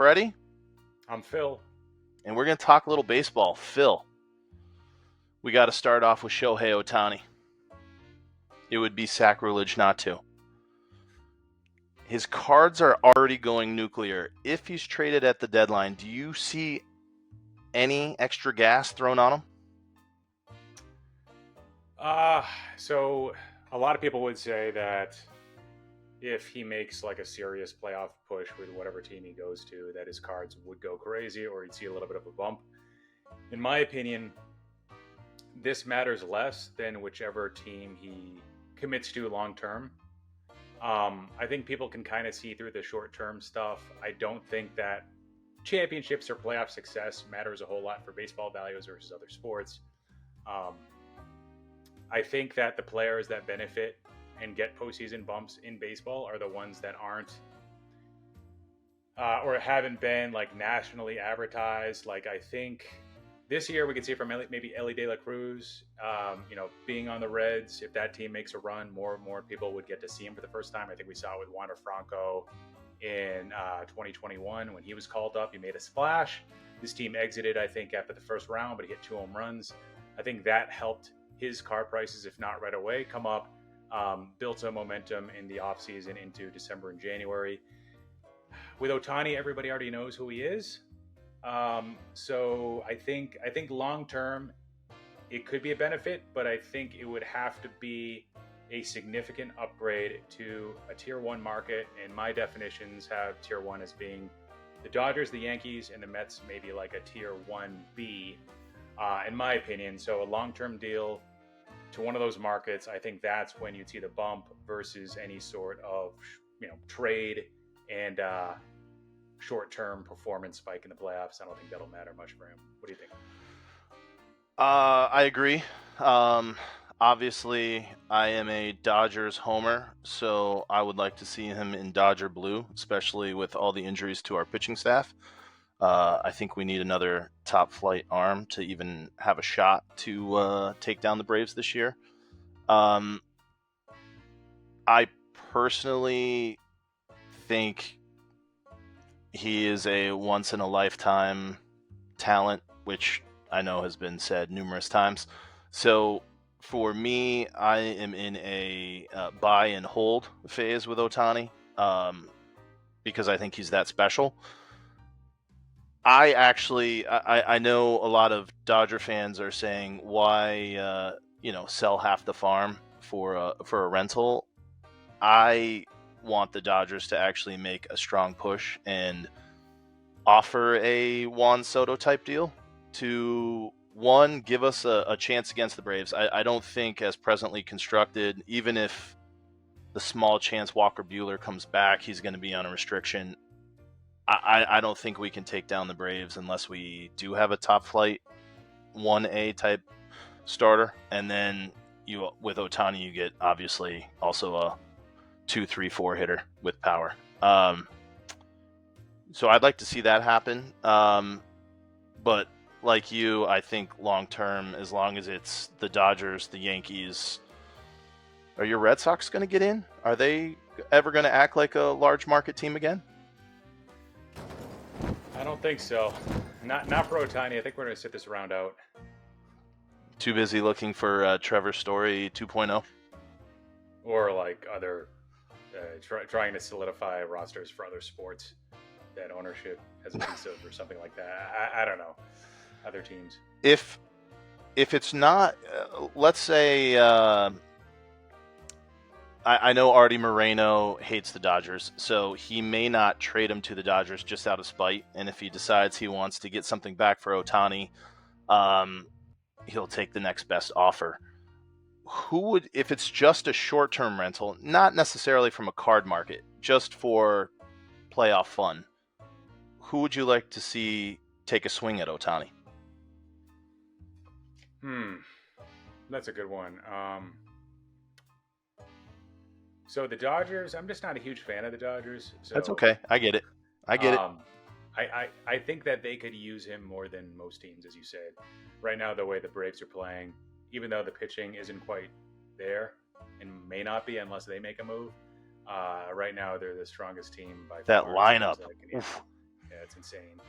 Freddy. I'm Phil. And we're going to talk a little baseball. Phil, we got to start off with Shohei Ohtani. It would be sacrilege not to. His cards are already going nuclear. If he's traded at the deadline, do you see any extra gas thrown on him? So a lot of people would say that if he makes like a serious playoff push with whatever team he goes to, that his cards would go crazy or you'd see a little bit of a bump. In my opinion, this matters less than whichever team he commits to long term. I think people can kind of see through the short term stuff. I don't think that championships or playoff success matters a whole lot for baseball values versus other sports. I think that the players that benefit and get postseason bumps in baseball are the ones that aren't or haven't been like nationally advertised. Like I think this year we could see from maybe Ellie De La Cruz, being on the Reds. If that team makes a run, more people would get to see him for the first time. I think we saw it with Wander Franco in 2021 when he was called up. He made a splash. This team exited, I think, after the first round, but he hit 2 home runs. I think that helped his car prices, if not right away, come up. Built some momentum in the offseason into December and January. With Ohtani, everybody already knows who he is. So I think long term it could be a benefit, but I think it would have to be a significant upgrade to a tier 1 market. And my definitions have tier 1 as being the Dodgers, the Yankees, and the Mets, maybe like a tier 1B, in my opinion. So a long-term deal to one of those markets, I think that's when you'd see the bump versus any sort of trade and short-term performance spike in the playoffs. I don't think that'll matter much for him. What do you think? I agree. Obviously, I am a Dodgers homer, so I would like to see him in Dodger blue, especially with all the injuries to our pitching staff. I think we need another top-flight arm to even have a shot to take down the Braves this year. I personally think he is a once-in-a-lifetime talent, which I know has been said numerous times. So for me, I am in a buy and hold phase with Ohtani because I think he's that special. I know a lot of Dodger fans are saying why sell half the farm for a rental. I want the Dodgers to actually make a strong push and offer a Juan Soto type deal to give us a chance against the Braves. I don't think as presently constructed, even if the small chance Walker Buehler comes back, he's going to be on a restriction. I don't think we can take down the Braves unless we do have a top flight 1A type starter. And then with Ohtani, you get obviously also a 2, 3, 4 hitter with power. So I'd like to see that happen. But like you, I think long term, as long as it's the Dodgers, the Yankees, are your Red Sox going to get in? Are they ever going to act like a large market team again? I don't think so. Not for Ohtani. I think we're going to sit this round out. Too busy looking for Trevor Story 2.0? Or like other, trying to solidify rosters for other sports that ownership has a piece of or something like that. I don't know. Other teams. If it's not, let's say, I know Artie Moreno hates the Dodgers, so he may not trade him to the Dodgers just out of spite. And if he decides he wants to get something back for Ohtani, he'll take the next best offer. Who would, if it's just a short-term rental, not necessarily from a card market, just for playoff fun, who would you like to see take a swing at Ohtani? That's a good one. So the Dodgers, I'm just not a huge fan of the Dodgers. So, that's okay. I get it. I think that they could use him more than most teams, as you said. Right now, the way the Braves are playing, even though the pitching isn't quite there and may not be unless they make a move, right now they're the strongest team by that far. lineup. Yeah. it's insane.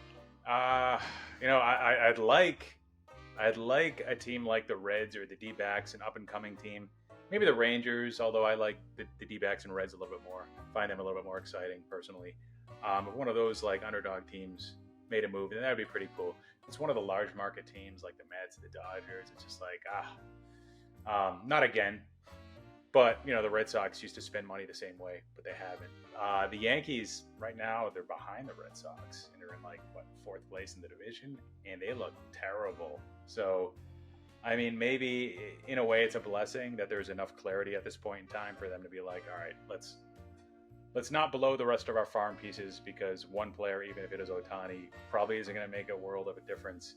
I'd like a team like the Reds or the D-backs, an up-and-coming team. Maybe the Rangers, although I like the D-backs and Reds a little bit more. Find them a little bit more exciting, personally. If one of those like underdog teams made a move, then that would be pretty cool. It's one of the large market teams like the Mets, the Dodgers. It's just like, not again. But, the Red Sox used to spend money the same way, but they haven't. The Yankees, right now, they're behind the Red Sox. And they're in, fourth place in the division. And they look terrible. So, I mean, maybe, in a way, it's a blessing that there's enough clarity at this point in time for them to be like, all right, let's not blow the rest of our farm pieces, because one player, even if it is Ohtani, probably isn't going to make a world of a difference.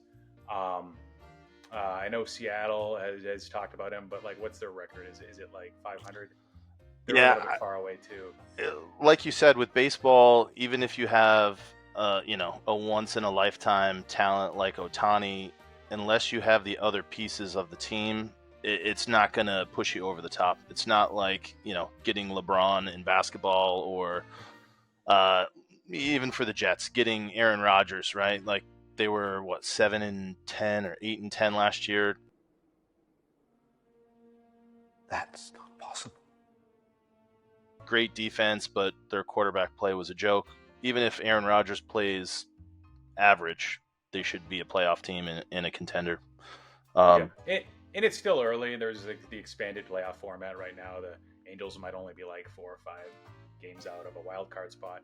I know Seattle has talked about him, but what's their record? Is it 500? They're a little bit far away too. Like you said, with baseball, even if you have a once in a lifetime talent like Ohtani, unless you have the other pieces of the team, it's not going to push you over the top. It's not like getting LeBron in basketball, or even for the Jets getting Aaron Rodgers, right? They were 7-10 or 8-10 last year. That's not possible. Great defense, but their quarterback play was a joke. Even if Aaron Rodgers plays average, they should be a playoff team and a contender. And it's still early. There's the expanded playoff format right now. The Angels might only be 4 or 5 games out of a wild card spot.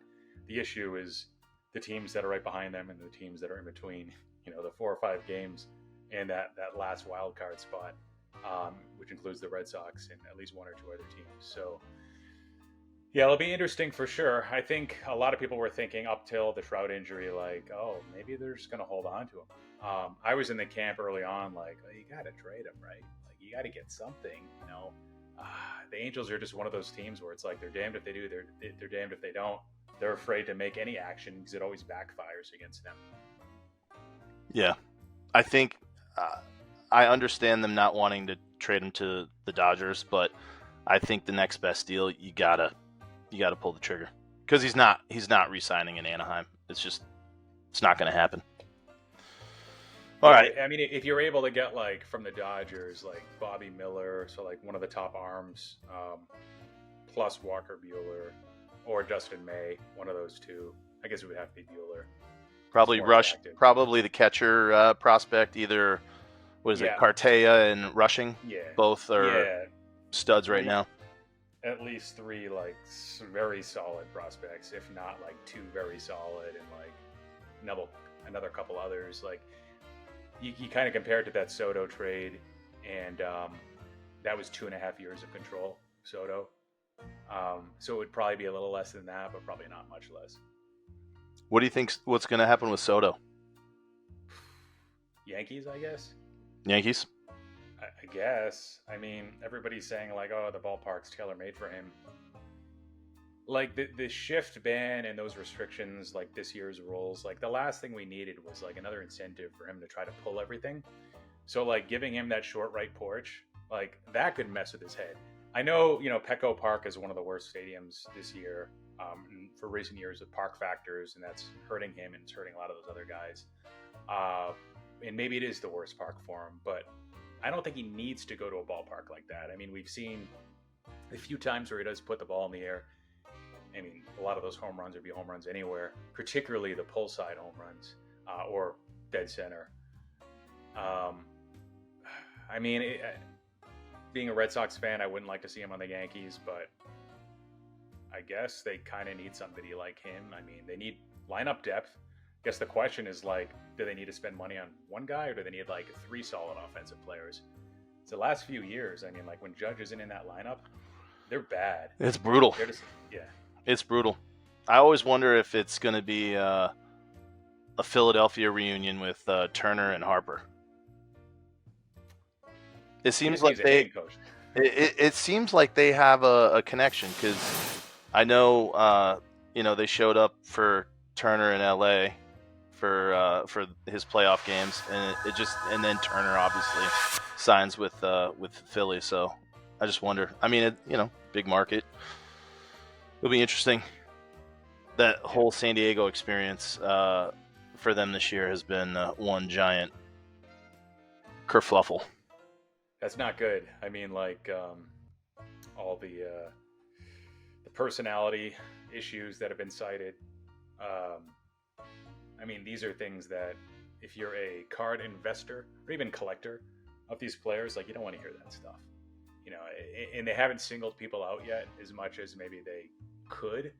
The issue is the teams that are right behind them and the teams that are in between, the 4 or 5 games and that last wild card spot, which includes the Red Sox and at least 1 or 2 other teams. So, yeah, it'll be interesting for sure. I think a lot of people were thinking up till the Trout injury, maybe they're just going to hold on to him. I was in the camp early on, you got to trade him, right? You got to get something, The Angels are just one of those teams where it's they're damned if they do, they're damned if they don't. They're afraid to make any action because it always backfires against them. Yeah, I think I understand them not wanting to trade him to the Dodgers, but I think the next best deal, you gotta pull the trigger, because he's not re-signing in Anaheim. It's not going to happen. All right. I mean, if you're able to get from the Dodgers, Bobby Miller, so one of the top arms, plus Walker Buehler, or Dustin May, one of those two. I guess it would have to be Buehler. Probably the catcher prospect, either, Cartea and Rushing? Yeah. Both are studs right now. At least 3 very solid prospects, if not 2 very solid, and another couple others. You kind of compare it to that Soto trade, and that was 2.5 years of control, Soto. So it would probably be a little less than that, but probably not much less. What do you think? What's going to happen with Soto? Yankees, I guess. Yankees? I guess. I mean, everybody's saying the ballpark's tailor-made for him. The shift ban and those restrictions, this year's rules, the last thing we needed was another incentive for him to try to pull everything. So giving him that short right porch, that could mess with his head. I know, Petco Park is one of the worst stadiums this year, for recent years with park factors, and that's hurting him and it's hurting a lot of those other guys. And maybe it is the worst park for him, but I don't think he needs to go to a ballpark like that. I mean, we've seen a few times where he does put the ball in the air. I mean, a lot of those home runs would be home runs anywhere, particularly the pull side home runs, or dead center. I mean, being a Red Sox fan, I wouldn't like to see him on the Yankees, but I guess they kind of need somebody like him. I mean, they need lineup depth. I guess the question is do they need to spend money on one guy, or do they need 3 solid offensive players? It's the last few years. I mean, when Judge isn't in that lineup, they're bad. It's brutal. They're just, It's brutal. I always wonder if it's going to be a Philadelphia reunion with Turner and Harper. It seems like it seems like they have a connection, because I know they showed up for Turner in LA for his playoff games, and then Turner obviously signs with Philly. So I just wonder. I mean, big market. It'll be interesting. that whole San Diego experience for them this year has been one giant kerfluffle. That's not good. I mean, like all the personality issues that have been cited. I mean, these are things that if you're a card investor or even collector of these players, like, you don't want to hear that stuff, you know. And they haven't singled people out yet as much as maybe they could.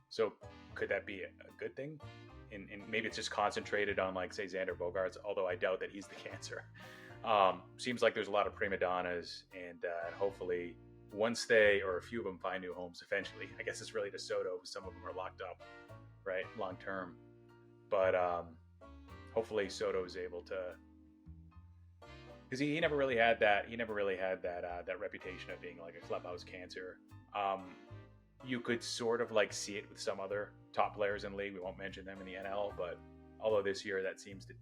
So could that be a good thing? And maybe it's just concentrated on, like, say, Xander Bogaerts, although I doubt that he's the cancer. Seems like there's a lot of prima donnas, and hopefully once they, or a few of them, find new homes eventually. I guess it's really to Soto, because some of them are locked up, right, long term. But hopefully Soto is able to, because he never really had that. He never really had that reputation of being like a clubhouse cancer. You could sort of like see it with some other top players in the league. We won't mention them in the NL, but although this year that seems to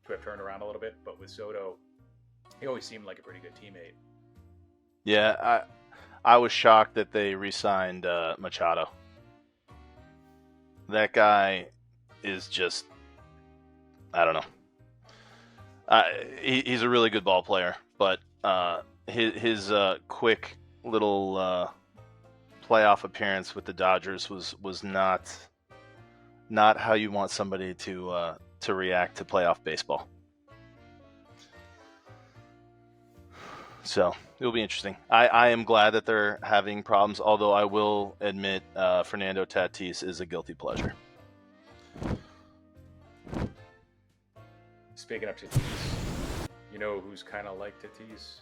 have turned around a little bit. But with Soto, he always seemed like a pretty good teammate. Yeah, I was shocked that they re-signed Machado. That guy is just, I don't know. He's a really good ball player, but his quick little playoff appearance with the Dodgers was not how you want somebody to react to playoff baseball. So it'll be interesting. I am glad that they're having problems, although I will admit Fernando Tatis is a guilty pleasure. Speaking of Tatis, you know who's kind of like Tatis?